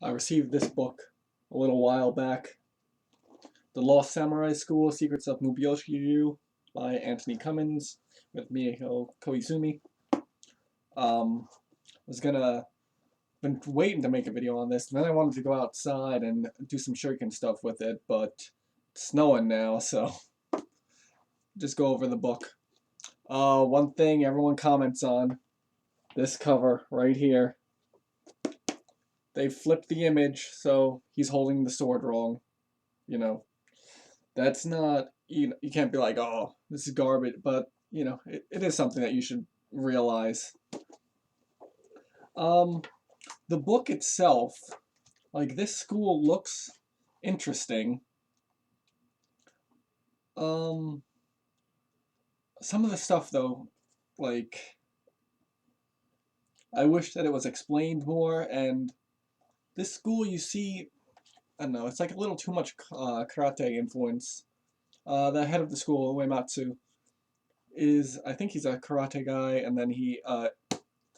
I received this book a little while back. The Lost Samurai School, Secrets of Mubyoshiyu by Antony Cummins with Mieko Koizumi. Was gonna been waiting to make a video on this, and then I wanted to go outside and do some shuriken stuff with it, but it's snowing now, so just go over the book. One thing everyone comments on, this cover right here. They flipped the image, so he's holding the sword wrong. You know, that's not, you can't be like, oh, this is garbage, but, it is something that you should realize. The book itself, like, this school looks interesting. Some of the stuff, though, like, I wish that it was explained more, and this school, you see, I don't know, it's like a little too much karate influence. The head of the school, Uematsu, I think he's a karate guy, and then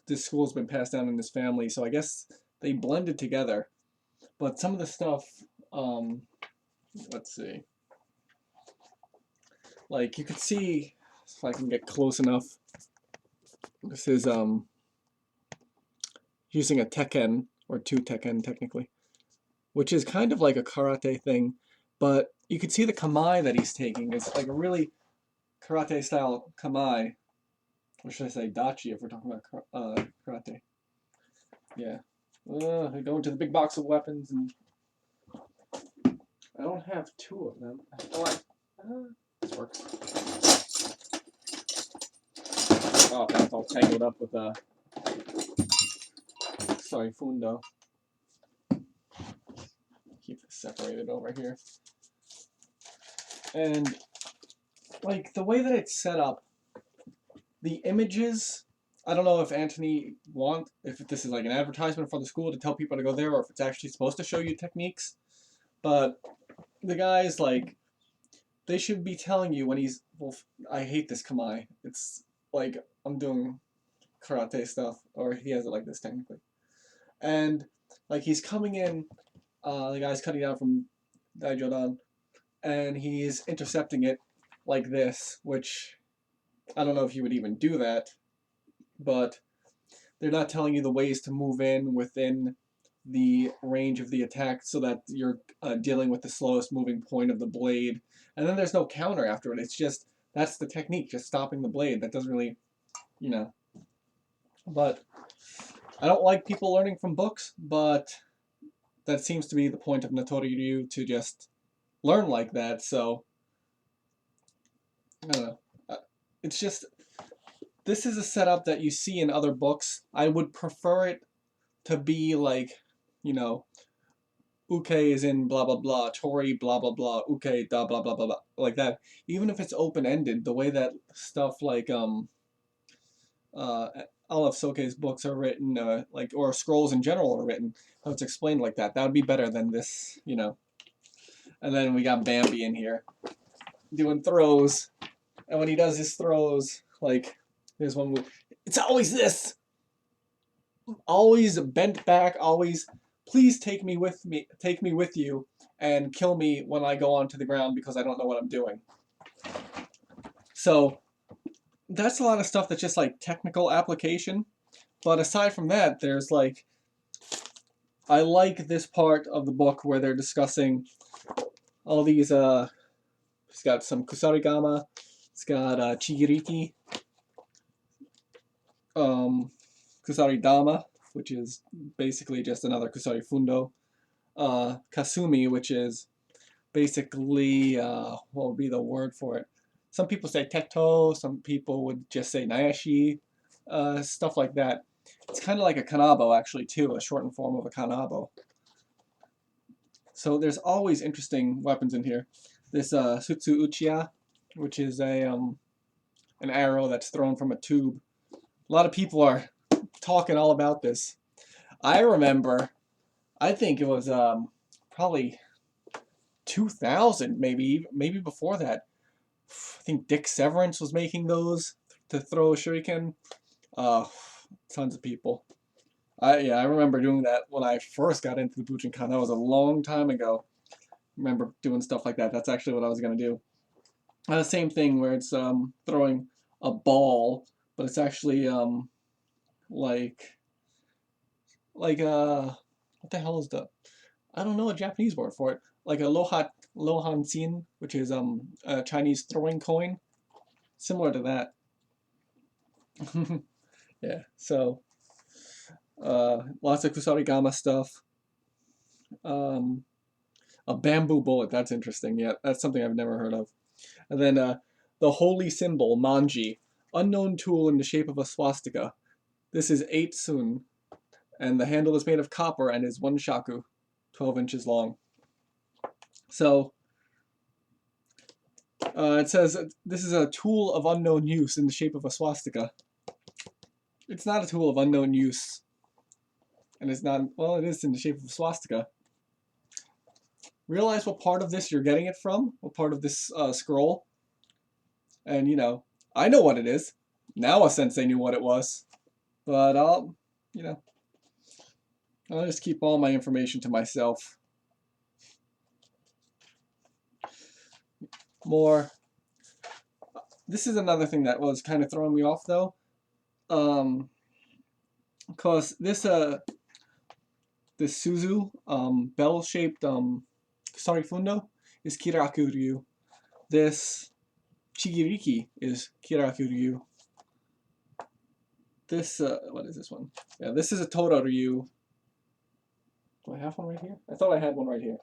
this school's been passed down in his family, so I guess they blended together. But some of the stuff, let's see. Like, you could see, if I can get close enough, this is, using a tekken, or two tekken technically, which is kind of like a karate thing, but you could see the kamae that he's taking. It's like a really karate style kamae, or should I say dachi if we're talking about karate. Yeah. I go into the big box of weapons, and I don't have two of them. This works. Oh, that's all tangled up with sorry, fundo. Keep this separated over here. And, like, the way that it's set up, the images, I don't know if if this is like an advertisement for the school to tell people to go there, or if it's actually supposed to show you techniques, but the guys, like, they should be telling you when well, I hate this kamae. It's like, I'm doing karate stuff, or he has it like this technically. And, like, he's coming in, the guy's cutting down from Daijodan, and he's intercepting it like this, which I don't know if you would even do that, but they're not telling you the ways to move in within the range of the attack so that you're dealing with the slowest moving point of the blade. And then there's no counter after it. It's just, that's the technique, just stopping the blade. That doesn't really, But I don't like people learning from books, but that seems to be the point of Natori Ryu, to just learn like that, so I don't know. It's just, this is a setup that you see in other books. I would prefer it to be like, uke is in blah blah blah, tori blah blah blah, uke da blah blah blah blah, like that. Even if it's open-ended, the way that stuff like all of Soke's books are written, or scrolls in general are written, how it's explained like that. That would be better than this, And then we got Bambi in here doing throws. And when he does his throws, like, there's one move. It's always this! Always bent back, always, please take me with you, and kill me when I go onto the ground because I don't know what I'm doing. So, that's a lot of stuff that's just like technical application. But aside from that, there's like, I like this part of the book where they're discussing all these, it's got some kusarigama, it's got chigiriki, kusari dama, which is basically just another kusari fundo, kasumi, which is basically, what would be the word for it? Some people say teto, some people would just say nayashi, stuff like that. It's kind of like a kanabo, actually, too, a shortened form of a kanabo. So there's always interesting weapons in here. This sutsu uchiya, which is an arrow that's thrown from a tube. A lot of people are talking all about this. I remember, I think it was probably 2000, maybe before that. I think Dick Severance was making those to throw a shuriken. Tons of people. Yeah, I remember doing that when I first got into the Bujinkan. That was a long time ago. Remember doing stuff like that. That's actually what I was gonna do. Same thing where it's throwing a ball, but it's actually like like what the hell is the I don't know a Japanese word for it. Like a lohan which is a Chinese throwing coin, similar to that. Yeah. So lots of kusarigama stuff. Um, a bamboo bullet. That's interesting. Yeah, that's something I've never heard of. And then the holy symbol manji, unknown tool in the shape of a swastika. This is 8 sun, and the handle is made of copper and is 1 shaku, 12 inches long. So it says this is a tool of unknown use in the shape of a swastika. It's not a tool of unknown use, and it's not, well, it is in the shape of a swastika. Realize what part of this you're getting it from, what part of this scroll, and I know what it is. Now a sensei knew what it was, but you know, I'll just keep all my information to myself. More. This is another thing that was kind of throwing me off though, because this Suzu bell-shaped Sarifundo is Kirakuryu. This Chigiriki is Kirakuryu. This what is this one? Yeah, this is a Toraryu. Do I have one right here? I thought I had one right here.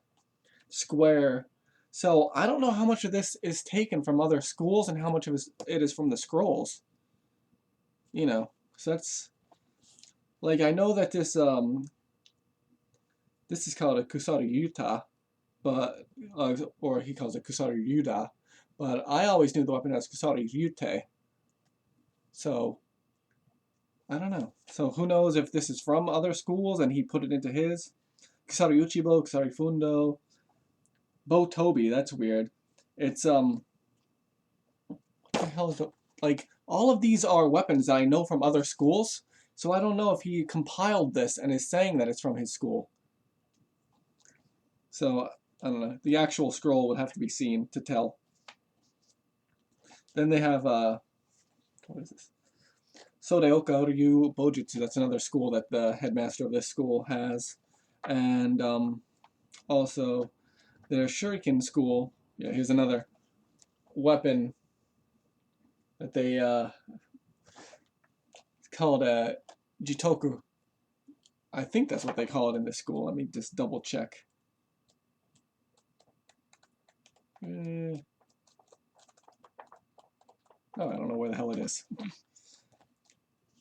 Square. So I don't know how much of this is taken from other schools and how much of it is from the scrolls. So that's like I know that this is called a Kusari Yuta, but or he calls it Kusari Yuda, but I always knew the weapon as Kusari Ryute. So I don't know. So who knows if this is from other schools and he put it into his Kusari Uchibo, Kusari Fundo, Bo Toby. That's weird. It's what the hell is it? Like all of these are weapons that I know from other schools. So I don't know if he compiled this and is saying that it's from his school. So I don't know. The actual scroll would have to be seen to tell. Then they have what is this? Sodeoka Ryu Bojutsu. That's another school that the headmaster of this school has, and also their Shuriken school. Yeah, here's another weapon that they called Jitoku. I think that's what they call it in this school. Let me just double check. Oh, I don't know where the hell it is.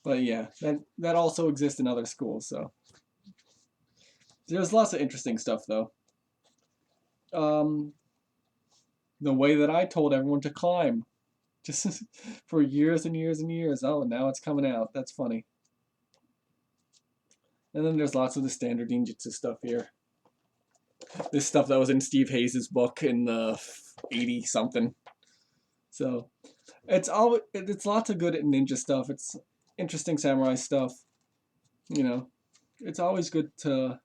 But yeah, that also exists in other schools. So there's lots of interesting stuff though. The way that I told everyone to climb, just for years and years and years. Oh, now it's coming out. That's funny. And then there's lots of the standard ninjutsu stuff here. This stuff that was in Steve Hayes' book in the 80 something. So it's lots of good ninja stuff. It's interesting samurai stuff. It's always good to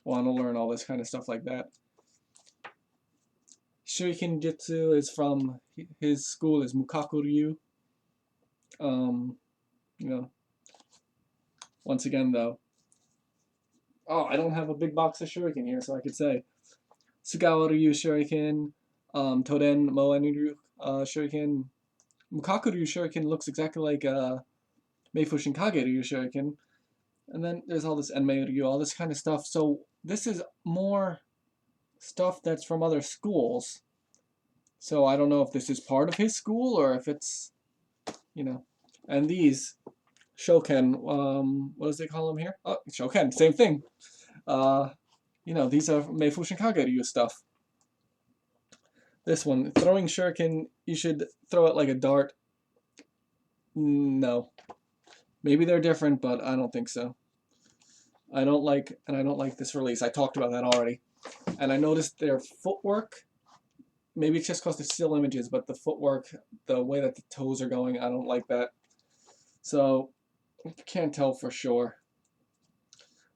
want to learn all this kind of stuff like that. Shuriken Jutsu is from his school is Mukaku Ryu. Once again though. Oh, I don't have a big box of Shuriken here, so I could say Sugawa Ryu Shuriken, Toden Moen Ryu Shuriken. Mukaku Ryu Shuriken looks exactly like Meifu Shinkage Ryu Shuriken. And then there's all this Enmei Ryu, all this kind of stuff. So this is more stuff that's from other schools. So I don't know if this is part of his school or if it's, And these Shoken, what does they call them here? Oh, Shoken, same thing. These are Meifu Shinkage Ryu stuff. This one, throwing shuriken, you should throw it like a dart. No. Maybe they're different, but I don't think so. I don't like this release. I talked about that already. And I noticed their footwork. Maybe it's just because they're still images, but the footwork, the way that the toes are going, I don't like that. So, can't tell for sure.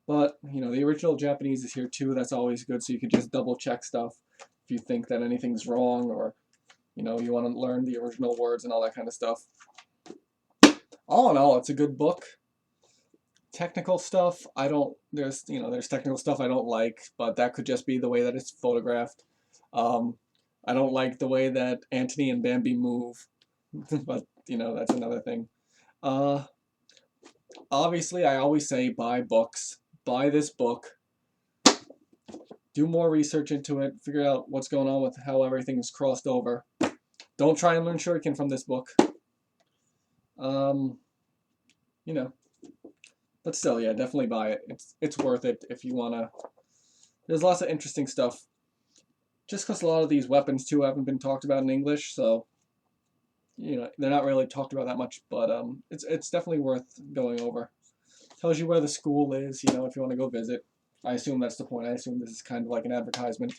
But, you know, the original Japanese is here too. That's always good, so you could just double check stuff if you think that anything's wrong, or, you know, you want to learn the original words and all that kind of stuff. All in all, it's a good book. Technical stuff, I don't, there's, you know, there's technical stuff I don't like, but that could just be the way that it's photographed. I don't like the way that Antony and Bambi move, but, you know, that's another thing. Uh, Obviously, I always say buy books. Buy this book. Do more research into it. Figure out what's going on with how everything is crossed over. Don't try and learn Shuriken from this book. You know, but still, yeah, definitely buy it. It's worth it if you wanna. There's lots of interesting stuff. Just because a lot of these weapons too haven't been talked about in English, so you know they're not really talked about that much. But it's definitely worth going over. Tells you where the school is, you know, if you want to go visit. I assume that's the point. I assume this is kind of like an advertisement.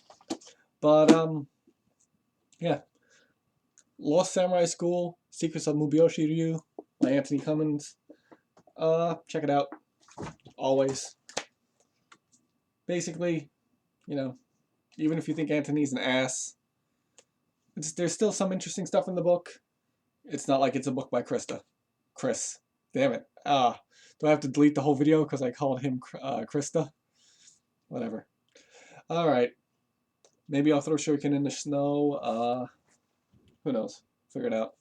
But yeah, Lost Samurai School, Secrets of Mubiyoshi Ryu by Antony Cummins. Check it out. Always. Basically, you know, even if you think Antony's an ass, there's still some interesting stuff in the book. It's not like it's a book by Chris. Damn it. Do I have to delete the whole video because I called him Krista? Whatever. Alright. Maybe I'll throw Shuriken in the snow. Who knows? Figure it out.